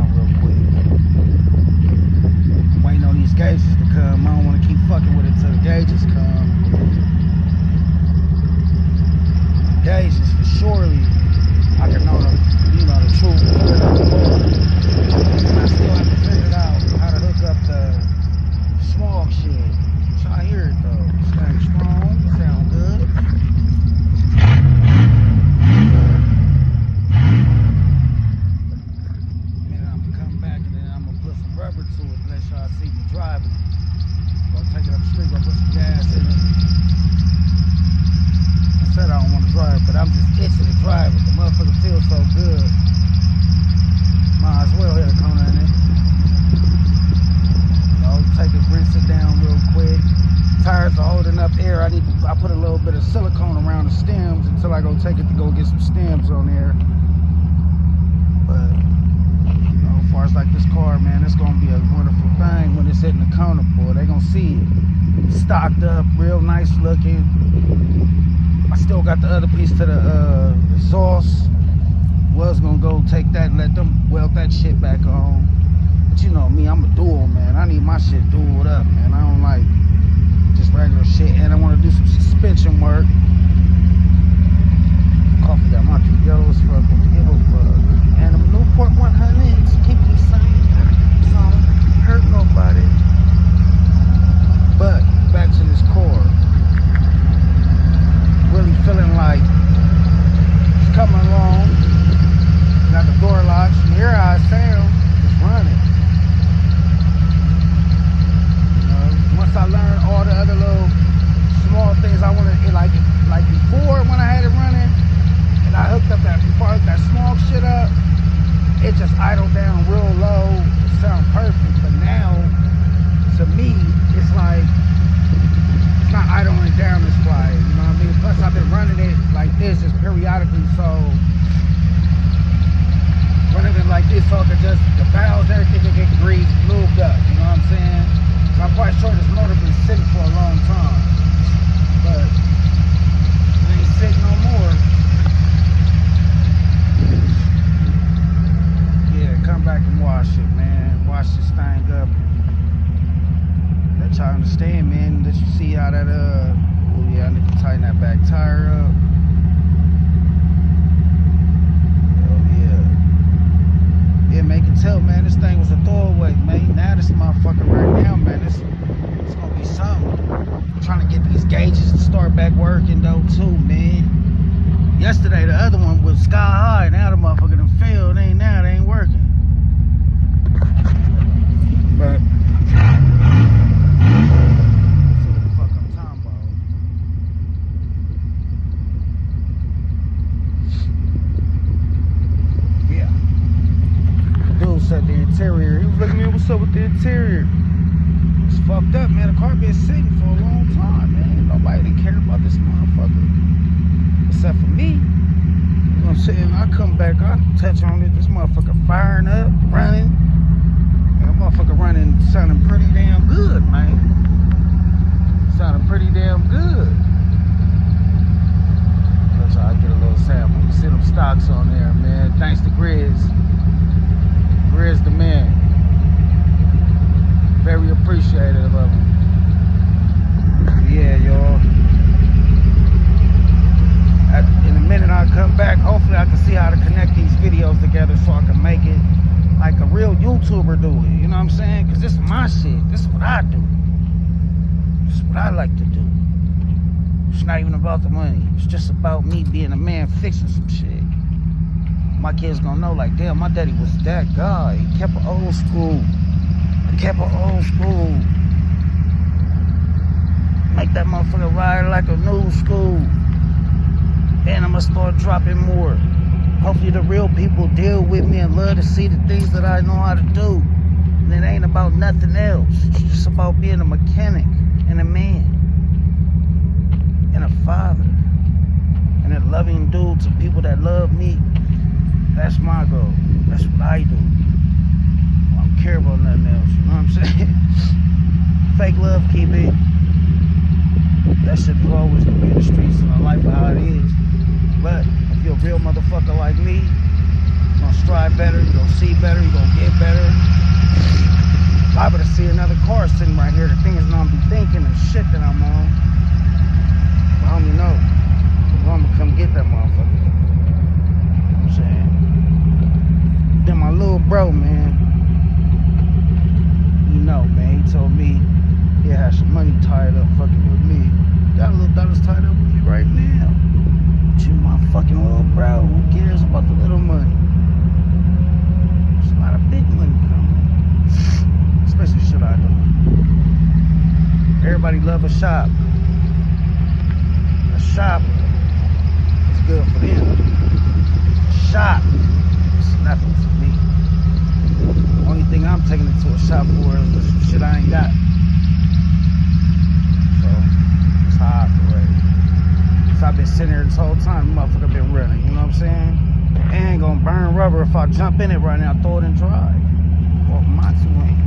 down real quick. I'm waiting on these gauges to come. I don't want to keep fucking with it till the gauges come. Gauges for surely I can know the, the truth. And I still have to figure out how to hook up the small shit. So I hear it though. Sound strong, sound good. Then I'm gonna come back and then I'm gonna put some rubber to it, let y'all see me driving. Gonna take it up the street, gonna put some gas in it. I said I don't want to drive, but I'm just itching to drive it. The motherfucker feels so good. Might as well hit a corner in it. Take it, rinse it down real quick. Tires are holding up air. I put a little bit of silicone around the stems until I go take it to go get some stems on there. But as far as like this car, man, it's gonna be a wonderful thing when it's hitting the corner, boy. They gonna see it. Stocked up, real nice looking. I still got the other piece to the exhaust. Was gonna go take that and let them weld that shit back on. But you know me, I'm a dual, man. I need my shit dualed up, man. I don't like just regular shit. And I want to do some suspension work. Coffee got my too yellow as fuck. Give a fuck. And them Newport 100s keep me sane. So I don't hurt nobody. But back to this core. Really feeling like it's coming along. Got the door locked. You hear how it sounds. It's running. Once I learned all the other little small things I wanted, like before when I had it running, and I hooked up before I hooked that small shit up, it just idled down real low. It sounded perfect, but now, to me, it's like, it's not idling down this quiet, you know what I mean? Plus I've been running it like this just periodically, so running it like this, so I could just, the valves, everything can get greased, lubed up, you know what I'm saying? I'm quite sure this motor been sitting for a long time, but it ain't sitting no more. Yeah, come back and wash it, man. Wash this thing up. Let y'all understand, man. Let you see how that, oh yeah, I need to tighten that back tire up. Yeah, man, you can tell, man, this thing was a throwaway, man. Now this motherfucker right now, man, it's gonna be something. I'm trying to get these gauges to start back working, though, too, man. Yesterday, the other one was sky high. Now the motherfucker done failed. They ain't working. But let's see what the fuck I'm talking about. Yeah. Dude said the interior. He was looking at me, what's up with the interior? It's fucked up, man. The car been sitting for a long time, man. Nobody didn't care about this motherfucker. Except for me. You know what I'm saying? I come back, I touch on it. This motherfucker firing up, running. And the motherfucker running sounding pretty damn good, man. Sounding pretty damn good. Let y'all get a little sample. You see them stocks on there, man. Thanks to Grizz. Grizz the man. Very appreciative of him. Yeah, y'all. In a minute I'll come back. Hopefully I can see how to connect these videos together so I can make it like a real YouTuber do it. You know what I'm saying? Because this is my shit. This is what I do. This is what I like to do. It's not even about the money. It's just about me being a man fixing some shit. My kids gonna know, like, damn, my daddy was that guy. He kept it old school. Kept it old school. Make that motherfucker ride like a new school. And I'm gonna start dropping more. Hopefully the real people deal with me and love to see the things that I know how to do. And it ain't about nothing else. It's just about being a mechanic and a man. And a father. And a loving dude to people that love me. That's my goal. That's what I do. I don't care about nothing else. You know what I'm saying? Fake love, keep it. That shit is always gonna be in the streets and the life of how it is. But if you're a real motherfucker like me, gonna strive better, you're gonna see better, you're gonna get better. Liable to see another car sitting right here, the things that I'm be thinking and shit that I'm on. But homie, no. I'm gonna come get that motherfucker. You know what I'm saying? Then my little bro, man. You know, man, he told me he had some money tied up fucking with me. Got a little dollars tied up with me right now. But you my fucking little bro. Who cares about the little money? There's a lot of big money coming. Especially shit I do. Everybody love a shop. A shop is good for them. A shop is nothing for me. The only thing I'm taking it to a shop for is some shit I ain't got. So, that's how I operate. So I've been sitting here this whole time, the motherfucker been running, you know what I'm saying? It ain't gonna burn rubber if I jump in it right now, throw it and drive. Off my 2 hands.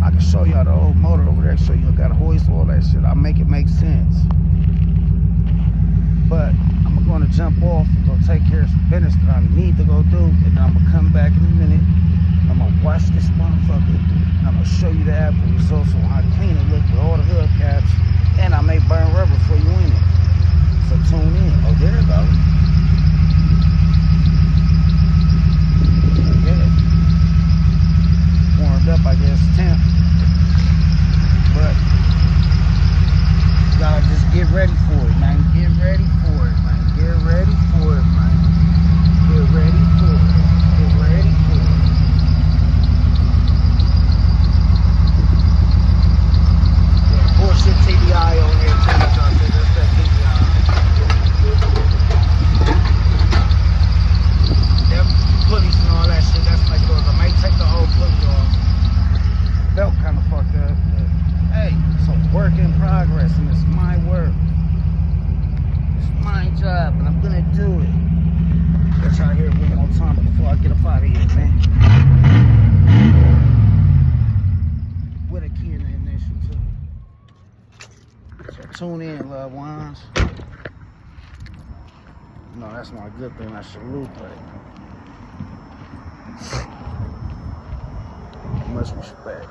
I can show y'all the old motor over there, show you got a hoist, all that shit. I'll make it make sense. But I'm gonna jump off and go take care of some business that I need to go do, and then I'm gonna come back in a minute. I'm gonna watch this motherfucker, and I'm gonna show you the after results on how clean it looks with all the hood caps, and I may burn rubber for you in it. So tune in. Oh, there it goes. Yeah. Warmed up, I guess, temp. But y'all just get ready for it, man. Get ready for it, man. Get ready for it, man. Get ready for it. Get ready for it. Yeah, bullshit TDI on there too. That's that TDI. Them pulleys and all that shit, that's like those. I might take the whole pulley off. Belt kind of fucked up. Hey, it's a work in progress, and it's my work. It's my job, and I'm gonna do it. Let's try here one more time before I get up out of here, man. With a key in the ignition, too. So tune in, loved ones. No, that's not a good thing. I salute that. Much respect.